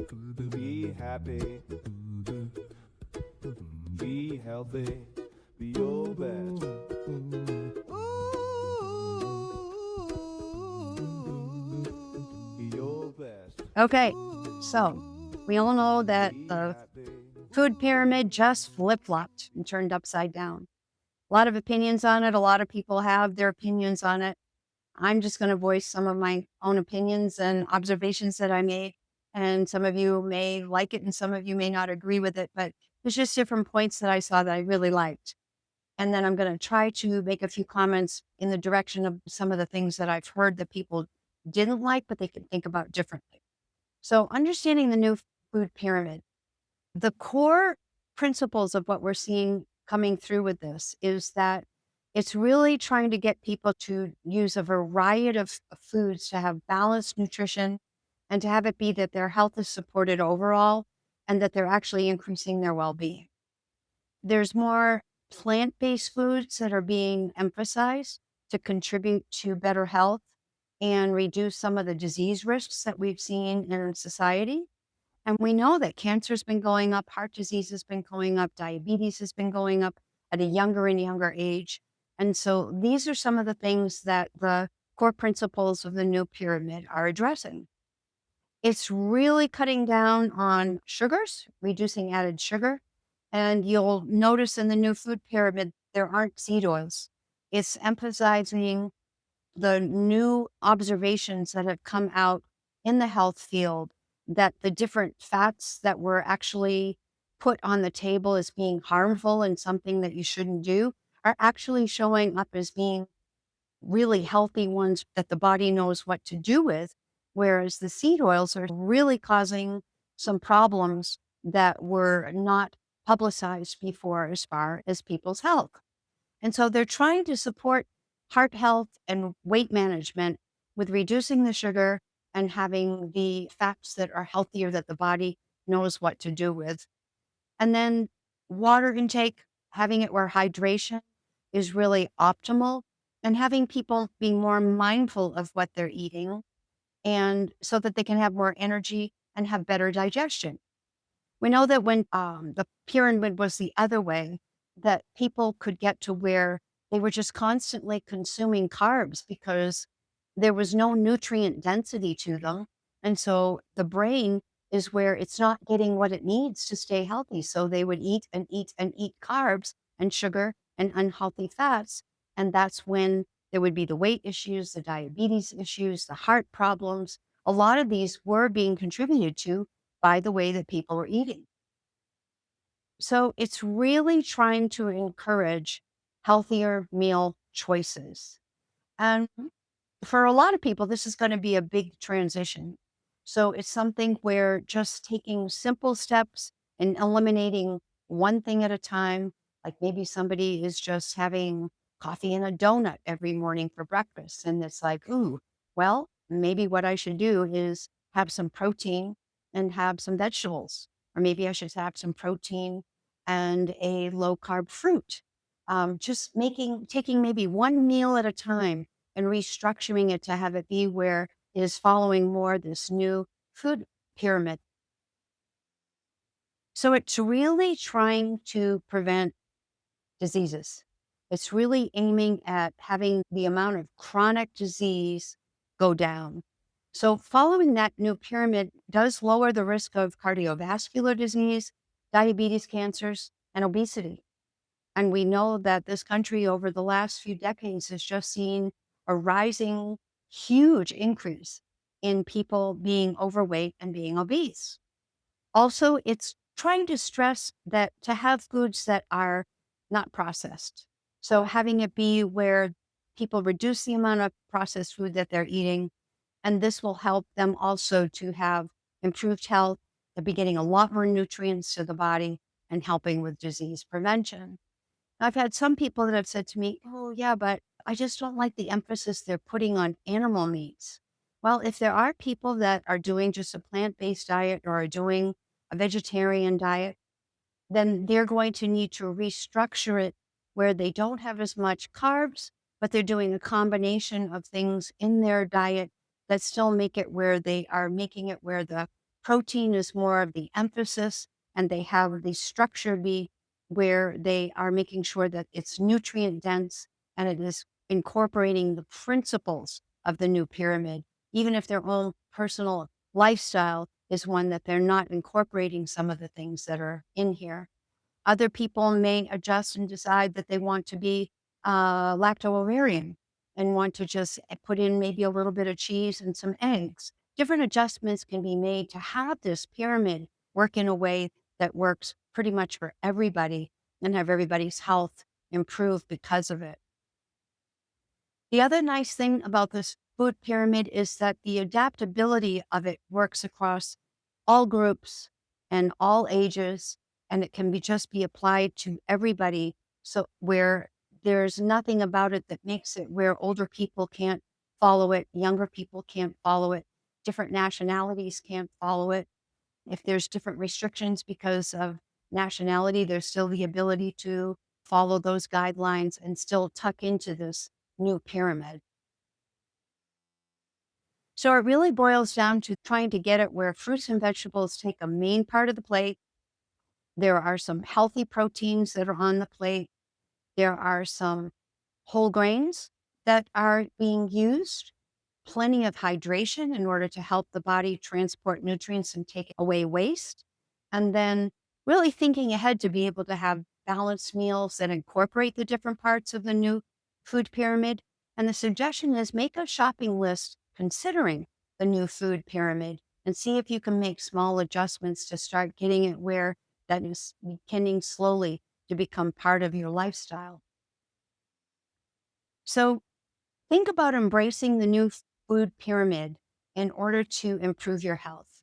Be happy, be healthy, be your best. Be your best. Okay, so we all know that Be the happy. food pyramid just flip-flopped and turned upside down. A lot of opinions on it. A lot of people have their opinions on it. I'm just going to voice some of my own opinions and observations that I made. And some of you may like it and some of you may not agree with it, but there's just different points that I saw that I really liked. And then I'm going to try to make a few comments in the direction of some of the things that I've heard that people didn't like, but they can think about differently. So, understanding the new food pyramid, the core principles of what we're seeing coming through with this is that it's really trying to get people to use a variety of foods to have balanced nutrition and to have it be that their health is supported overall and that they're actually increasing their well being. There's more plant based foods that are being emphasized to contribute to better health and reduce some of the disease risks that we've seen in society. And we know that cancer's been going up, heart disease has been going up, diabetes has been going up at a younger and younger age. And so these are some of the things that the core principles of the new pyramid are addressing. It's really cutting down on sugars, reducing added sugar. And you'll notice in the new food pyramid, there aren't seed oils. It's emphasizing the new observations that have come out in the health field that the different fats that were actually put on the table as being harmful and something that you shouldn't do are actually showing up as being really healthy ones that the body knows what to do with. Whereas the seed oils are really causing some problems that were not publicized before as far as people's health. And so they're trying to support heart health and weight management with reducing the sugar and having the fats that are healthier that the body knows what to do with. And then water intake, having it where hydration is really optimal and having people be more mindful of what they're eating and so that they can have more energy and have better digestion. We know that when the pyramid was the other way, that people could get to where they were just constantly consuming carbs because there was no nutrient density to them. And so the brain is where it's not getting what it needs to stay healthy. So they would eat and eat and eat carbs and sugar and unhealthy fats. And that's when there would be the weight issues, the diabetes issues, the heart problems. A lot of these were being contributed to by the way that people were eating. So it's really trying to encourage healthier meal choices. And for a lot of people, this is going to be a big transition. So it's something where just taking simple steps and eliminating one thing at a time, like maybe somebody is just having coffee and a donut every morning for breakfast. And it's like, ooh, well, maybe what I should do is have some protein and have some vegetables. Or maybe I should have some protein and a low carb fruit. Just taking maybe one meal at a time and restructuring it to have it be where it is following more this new food pyramid. So it's really trying to prevent diseases. It's really aiming at having the amount of chronic disease go down. So following that new pyramid does lower the risk of cardiovascular disease, diabetes, cancers, and obesity. And we know that this country over the last few decades has just seen a rising, huge increase in people being overweight and being obese. Also, it's trying to stress that to have foods that are not processed. So having it be where people reduce the amount of processed food that they're eating, and this will help them also to have improved health. They'll be getting a lot more nutrients to the body and helping with disease prevention. I've had some people that have said to me, "Oh, yeah, but I just don't like the emphasis they're putting on animal meats." Well, if there are people that are doing just a plant based diet or are doing a vegetarian diet, then they're going to need to restructure it where they don't have as much carbs, but they're doing a combination of things in their diet that still make it where they are making it where the Protein is more of the emphasis, and they have the structure be where they are making sure that it's nutrient dense and it is incorporating the principles of the new pyramid, even if their own personal lifestyle is one that they're not incorporating some of the things that are in here. Other people may adjust and decide that they want to be lacto-ovarian and want to just put in maybe a little bit of cheese and some eggs. Different adjustments can be made to have this pyramid work in a way that works pretty much for everybody and have everybody's health improve because of it. The other nice thing about this food pyramid is that the adaptability of it works across all groups and all ages, and it can be just be applied to everybody. So where there's nothing about it that makes it where older people can't follow it, younger people can't follow it, different nationalities can't follow it. If there's different restrictions because of nationality, there's still the ability to follow those guidelines and still tuck into this new pyramid. So it really boils down to trying to get it where fruits and vegetables take a main part of the plate. There are some healthy proteins that are on the plate. There are some whole grains that are being used, plenty of hydration in order to help the body transport nutrients and take away waste. And then really thinking ahead to be able to have balanced meals that incorporate the different parts of the new food pyramid. And the suggestion is make a shopping list considering the new food pyramid and see if you can make small adjustments to start getting it where that is beginning slowly to become part of your lifestyle. So think about embracing the new food pyramid in order to improve your health.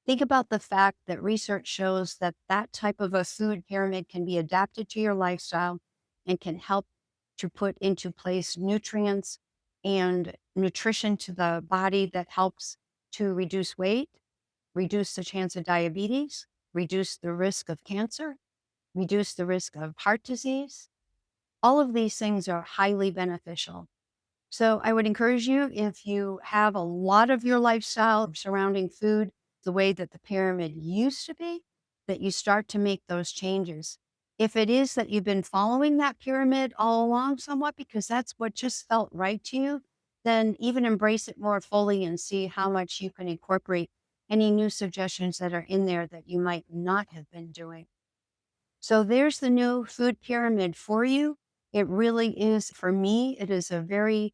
Think about the fact that research shows that that type of a food pyramid can be adapted to your lifestyle and can help to put into place nutrients and nutrition to the body that helps to reduce weight, reduce the chance of diabetes, reduce the risk of cancer, reduce the risk of heart disease. All of these things are highly beneficial. So I would encourage you, if you have a lot of your lifestyle surrounding food the way that the pyramid used to be, that you start to make those changes. If it is that you've been following that pyramid all along somewhat because that's what just felt right to you, then even embrace it more fully and see how much you can incorporate any new suggestions that are in there that you might not have been doing. So there's the new food pyramid for you. It really is, for me, it is a very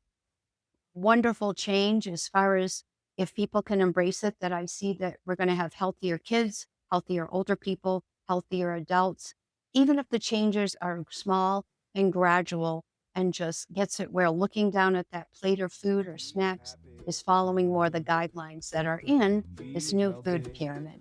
wonderful change as far as if people can embrace it, that I see that we're going to have healthier kids, healthier older people, healthier adults, even if the changes are small and gradual and just gets it where looking down at that plate of food or snacks is following more the guidelines that are in this new food pyramid.